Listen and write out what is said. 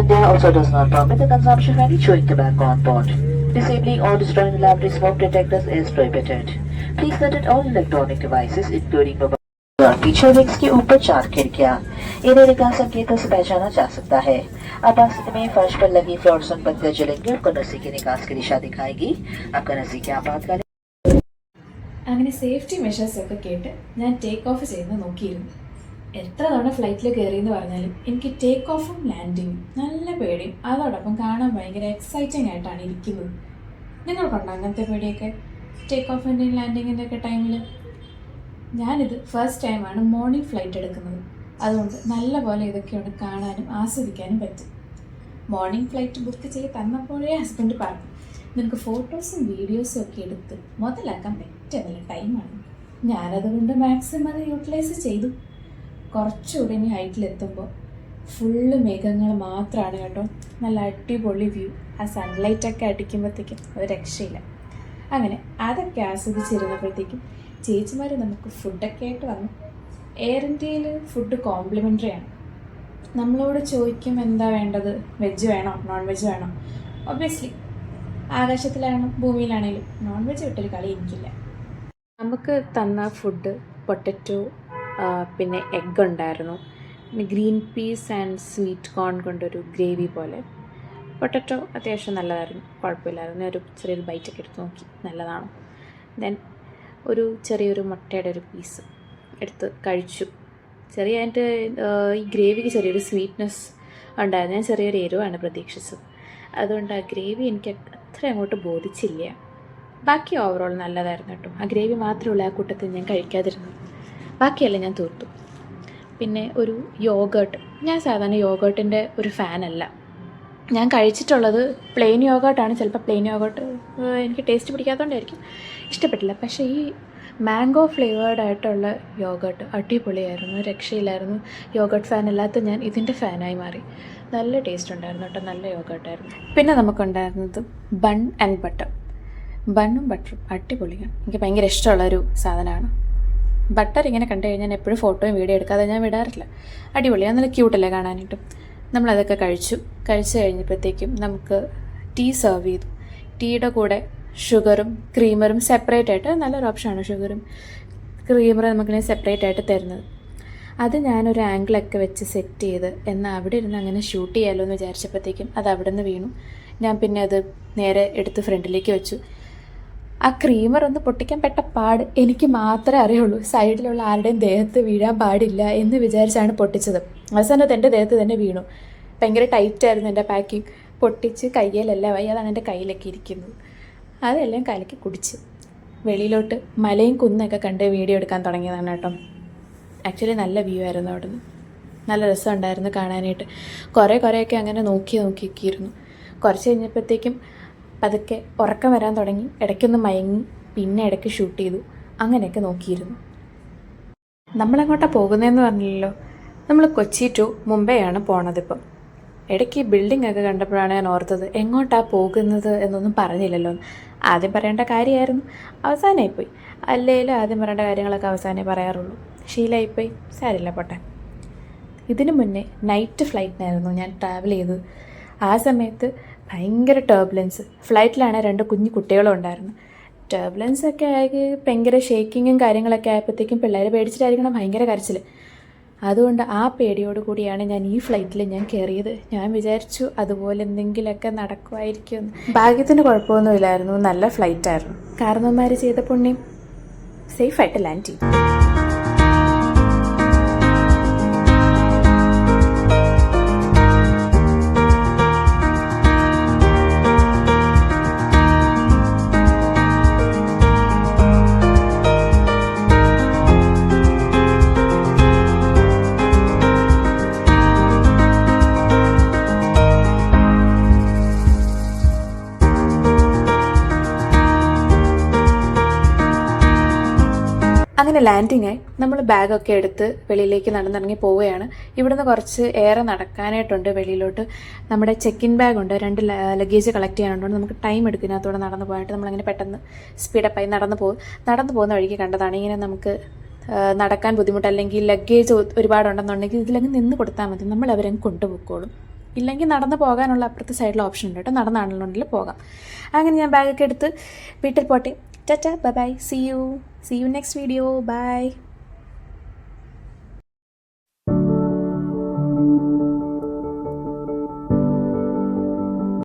India also does not permit the consumption of any chewing tobacco on board. Disabling or destroying the laboratory smoke detectors is prohibited. Please note that all electronic devices, including mobile और पीछे wings के ऊपर 4 खिड़कियां इन्हें निकाल संकेतों से पहचाना जा सकता है। आपात में फर्श पर लगी फ्लोरेसेंट बत्तियां जलेंगी और नसी की निकास की दिशा दिखाएगी। आपका नसी के आपातकालीन അങ്ങനെ സേഫ്റ്റി മെഷേഴ്സൊക്കെ കേട്ട് ഞാൻ ടേക്ക് ഓഫ് ചെയ്യുന്നത് നോക്കിയിരുന്നു. എത്ര തവണ ഫ്ലൈറ്റിൽ കയറിയെന്ന് പറഞ്ഞാലും എനിക്ക് ടേക്ക് ഓഫും ലാൻഡിങ്ങും നല്ല പേടിയും അതോടൊപ്പം കാണാൻ ഭയങ്കര എക്സൈറ്റിംഗ് ആയിട്ടാണ് ഇരിക്കുന്നത്. നിങ്ങൾക്കുണ്ടോ അങ്ങനത്തെ പേടിയൊക്കെ ടേക്ക് ഓഫിൻ്റെയും ലാൻഡിങ്ങിൻ്റെ ഒക്കെ ടൈമിൽ? ഞാനിത് ഫസ്റ്റ് ടൈമാണ് മോർണിംഗ് ഫ്ലൈറ്റ് എടുക്കുന്നത്. അതുകൊണ്ട് നല്ല പോലെ ഇതൊക്കെ ഒന്ന് കാണാനും ആസ്വദിക്കാനും പറ്റും. മോർണിംഗ് ഫ്ലൈറ്റ് ബുക്ക് ചെയ്ത് തന്നപ്പോഴേ ഹസ്ബൻഡ് പറഞ്ഞു, നിനക്ക് ഫോട്ടോസും വീഡിയോസും ഒക്കെ എടുത്ത് മുതലാക്കാൻ പറ്റിയ നല്ല ടൈമാണ്. ഞാനതുകൊണ്ട് മാക്സിമം അത് യൂട്ടിലൈസ് ചെയ്തു. കുറച്ചുകൂടി ഇനി ഹൈറ്റിലെത്തുമ്പോൾ ഫുള്ള് മേഘങ്ങൾ മാത്രമാണ് കേട്ടോ. നല്ല അടിപൊളി വ്യൂ. ആ സൺലൈറ്റൊക്കെ അടിക്കുമ്പോഴത്തേക്കും ഒരു രക്ഷയില്ല. അങ്ങനെ അതൊക്കെ ആസ്വദിച്ചിരുന്നപ്പോഴത്തേക്കും ചേച്ചിമാർ നമുക്ക് ഫുഡൊക്കെ ആയിട്ട് വന്നു. എയർ ഇന്ത്യയിൽ ഫുഡ് കോംപ്ലിമെൻ്ററി ആണ്. നമ്മളോട് ചോദിക്കും എന്താ വേണ്ടത്, വെജ് വേണോ നോൺ വെജ് വേണോ. ഒബ്വിയസ്ലി ആകാശത്തിലാണോ ഭൂമിയിലാണെങ്കിലും നോൺ വെജ് വിട്ടൊരു കളി എനിക്കില്ല. നമുക്ക് തന്ന ഫുഡ് പൊട്ടറ്റോ, പിന്നെ എഗ്ഗ് ഉണ്ടായിരുന്നു, പിന്നെ green peas and sweet corn കൊണ്ടൊരു ഗ്രേവി പോലെ. പൊട്ടറ്റോ അത്യാവശ്യം നല്ലതായിരുന്നു, കുഴപ്പമില്ലായിരുന്നു. ഒരു ചെറിയൊരു ബൈറ്റൊക്കെ എടുത്ത് നോക്കി നല്ലതാണ്. ദെൻ ഒരു ചെറിയൊരു മുട്ടയുടെ ഒരു പീസ് എടുത്ത് കഴിച്ചു. അതിൻ്റെ ഈ ഗ്രേവിക്ക് ചെറിയൊരു സ്വീറ്റ്നെസ് ഉണ്ടായിരുന്നു. ഞാൻ ചെറിയൊരു എരിവാണ് പ്രതീക്ഷിച്ചത്. അതുകൊണ്ട് ആ ഗ്രേവി എനിക്ക് അത്ര അങ്ങോട്ട് ബോധിച്ചില്ല. ബാക്കി ഓവറോൾ നല്ലതായിരുന്നു കേട്ടോ. ആ ഗ്രേവി മാത്രമുള്ള ആ കൂട്ടത്തിൽ ഞാൻ കഴിക്കാതിരുന്നു. ബാക്കിയെല്ലാം ഞാൻ തീർത്തു. പിന്നെ ഒരു യോഗേർട്ട്. ഞാൻ സാധാരണ യോഗേർട്ടിൻ്റെ ഒരു ഫാനല്ല. ഞാൻ കഴിച്ചിട്ടുള്ളത് പ്ലെയിൻ യോഗേർട്ടാണ്. ചിലപ്പോൾ പ്ലെയിൻ യോഗേർട്ട് എനിക്ക് ടേസ്റ്റ് പിടിക്കാത്തതുകൊണ്ടായിരിക്കും ഇഷ്ടപ്പെട്ടില്ല. പക്ഷേ ഈ മാംഗോ ഫ്ലേവേർഡായിട്ടുള്ള യോഗേർട്ട് അടിപൊളിയായിരുന്നു, രക്ഷയില്ലായിരുന്നു. യോഗേർട്ട് ഫാൻ അല്ലാത്ത ഞാൻ ഇതിൻ്റെ ഫാനായി മാറി. നല്ല ടേസ്റ്റ് ഉണ്ടായിരുന്നു കേട്ടോ, നല്ല യോഗേർട്ടായിരുന്നു. പിന്നെ നമുക്കുണ്ടായിരുന്നത് ബൺ ആൻഡ് ബട്ടർ. ബണ്ണും ബട്ടറും അടിപൊളിയാണ്. എനിക്ക് ഭയങ്കര ഇഷ്ടമുള്ളൊരു സാധനമാണ്. ബട്ടർ ഇങ്ങനെ കണ്ടു കഴിഞ്ഞാൽ എപ്പോഴും ഫോട്ടോയും വീഡിയോ എടുക്കാതെ ഞാൻ വിടാറില്ല. അടിപൊളിയാണ്, നല്ല ക്യൂട്ടല്ലേ കാണാനായിട്ടും. നമ്മളതൊക്കെ കഴിച്ചു കഴിഞ്ഞപ്പോഴത്തേക്കും നമുക്ക് ടീ സെർവ് ചെയ്തു. ടീയുടെ കൂടെ ഷുഗറും ക്രീമറും സെപ്പറേറ്റ് ആയിട്ട്, നല്ലൊരു ഓപ്ഷനാണ് ഷുഗറും ക്രീമറും നമുക്കിങ്ങനെ സെപ്പറേറ്റ് ആയിട്ട് തരുന്നത്. അത് ഞാനൊരു ആംഗിളൊക്കെ വെച്ച് സെറ്റ് ചെയ്ത് എന്നാൽ അവിടെ ഇരുന്ന് അങ്ങനെ ഷൂട്ട് ചെയ്യാമല്ലോ എന്ന് വിചാരിച്ചപ്പോഴത്തേക്കും അത് അവിടെ നിന്ന് വീണു. ഞാൻ പിന്നെ അത് നേരെ എടുത്ത് ഫ്രണ്ടിലേക്ക് വെച്ചു. ആ ക്രീമർ ഒന്ന് പൊട്ടിക്കാൻ പെട്ട പാട് എനിക്ക് മാത്രമേ അറിയുള്ളൂ. സൈഡിലുള്ള ആരുടെയും ദേഹത്ത് വീഴാൻ പാടില്ല എന്ന് വിചാരിച്ചാണ് പൊട്ടിച്ചത്. അവസാനം അത് എൻ്റെ ദേഹത്ത് തന്നെ വീണു. ഭയങ്കര ടൈറ്റായിരുന്നു എൻ്റെ പാക്കിങ്. പൊട്ടിച്ച് കയ്യിലെല്ലാം ആയി. അതാണ് എൻ്റെ കയ്യിലൊക്കെ ഇരിക്കുന്നത്. അതെല്ലാം കലക്കി കുടിച്ച് വെളിയിലോട്ട് മലയും കുന്നൊക്കെ കണ്ട് വീഡിയോ എടുക്കാൻ തുടങ്ങിയതാണ് കേട്ടോ. ആക്ച്വലി നല്ല വ്യൂ ആയിരുന്നു അവിടെ നിന്ന്. നല്ല രസമുണ്ടായിരുന്നു കാണാനായിട്ട്. കുറേയൊക്കെ അങ്ങനെ നോക്കിയിരുന്നു. കുറച്ച് കഴിഞ്ഞപ്പോഴത്തേക്കും പതുക്കെ ഉറക്കം വരാൻ തുടങ്ങി. ഇടയ്ക്കൊന്ന് മയങ്ങി, പിന്നെ ഇടയ്ക്ക് ഷൂട്ട് ചെയ്തു. അങ്ങനെയൊക്കെ നോക്കിയിരുന്നു. നമ്മളെങ്ങോട്ടാണ് പോകുന്നതെന്ന് പറഞ്ഞില്ലല്ലോ. നമ്മൾ കൊച്ചി ടു മുംബൈയാണ് പോണതിപ്പം. ഇടയ്ക്ക് ബിൽഡിംഗ് ഒക്കെ കണ്ടപ്പോഴാണ് ഞാൻ ഓർത്തത് എങ്ങോട്ടാണ് പോകുന്നത് എന്നൊന്നും പറഞ്ഞില്ലല്ലോ. ആദ്യം പറയേണ്ട കാര്യമായിരുന്നു, അവസാനമായിപ്പോയി. അല്ലെങ്കിലും ആദ്യം പറയേണ്ട കാര്യങ്ങളൊക്കെ അവസാനമേ പറയാറുള്ളൂ. ശീലമായിപ്പോയി, സാരില്ല പോട്ടെ. ഇതിനു മുന്നേ നൈറ്റ് ഫ്ലൈറ്റിനായിരുന്നു ഞാൻ ട്രാവൽ ചെയ്തത്. ആ സമയത്ത് ഭയങ്കര ടർബുലൻസ്. ഫ്ലൈറ്റിലാണ് 2 കുഞ്ഞു കുട്ടികളും ഉണ്ടായിരുന്നു. ടർബുലൻസൊക്കെ ആയി ഭയങ്കര ഷേക്കിങ്ങും കാര്യങ്ങളൊക്കെ ആയപ്പോഴത്തേക്കും പിള്ളേർ പേടിച്ചിട്ടായിരിക്കണം ഭയങ്കര കരച്ചിൽ. അതുകൊണ്ട് ആ പേടിയോട് കൂടിയാണ് ഞാൻ ഈ ഫ്ലൈറ്റിൽ ഞാൻ കയറിയത്. ഞാൻ വിചാരിച്ചു അതുപോലെ എന്തെങ്കിലുമൊക്കെ നടക്കുമായിരിക്കും. ഭാഗ്യത്തിന് കുഴപ്പമൊന്നുമില്ലായിരുന്നു, നല്ല ഫ്ലൈറ്റായിരുന്നു. കാരണവന്മാർ ചെയ്ത പുണ്യം സേഫായിട്ട് ലാൻഡ് ചെയ്തു. അങ്ങനെ ലാൻഡിങ്ങായി. നമ്മൾ ബാഗൊക്കെ എടുത്ത് വെളിയിലേക്ക് നടന്നിറങ്ങി പോവുകയാണ്. ഇവിടുന്ന് കുറച്ച് ഏറെ നടക്കാനായിട്ടുണ്ട് വെളിയിലോട്ട്. നമ്മുടെ ചെക്ക് ഇൻ ബാഗുണ്ട്, 2 ലഗേജ് കളക്ട് ചെയ്യാനുണ്ട്. നമുക്ക് ടൈം എടുക്കും ഇതിനകത്തൂടെ നടന്നു പോയിട്ട്. നമ്മളങ്ങനെ പെട്ടെന്ന് സ്പീഡപ്പായി നടന്നു പോകുന്ന വഴിക്ക് കണ്ടതാണ്. ഇങ്ങനെ നമുക്ക് നടക്കാൻ ബുദ്ധിമുട്ട് അല്ലെങ്കിൽ ലഗേജ് ഒരുപാടുണ്ടെന്നുണ്ടെങ്കിൽ ഇതിലങ്ങ് നിന്ന് കൊടുത്താൽ മതി, നമ്മൾ അവരങ്ങ് കൊണ്ടുപോയിക്കോളും. ഇല്ലെങ്കിൽ നടന്ന് പോകാനുള്ള അപ്പുറത്തെ സൈഡിൽ ഓപ്ഷൻ ഉണ്ട് കേട്ടോ, നടന്നാണെന്നുണ്ടെങ്കിൽ പോകാം. അങ്ങനെ ഞാൻ ബാഗൊക്കെ എടുത്ത് വീട്ടിൽ പോട്ടെ. Tata, bye bye, see you next video, by.